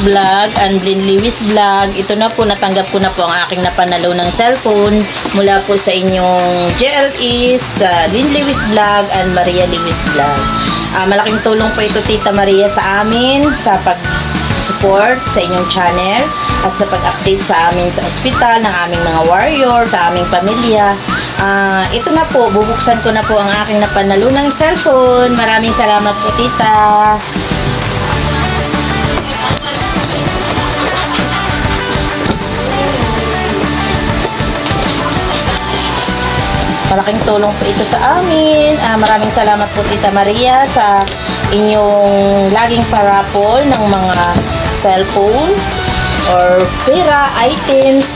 Vlog and Lynn Lewis Vlog. Ito na po, natanggap ko na po ang aking napanalo ng cellphone mula po sa inyong JLEs, Lynn Lewis Vlog and Maria Lewis Vlog. Malaking tulong po ito, Tita Maria, sa amin sa pag-support sa inyong channel at sa pag-update sa amin sa ospital ng aming mga warrior, sa aming pamilya. Ito na po, bubuksan ko na po ang aking napanalo ng cellphone. Maraming salamat po, Tita. Malaking tulong po ito sa amin. Maraming salamat po, Tita Maria, sa inyong laging parapol ng mga cellphone or pera, items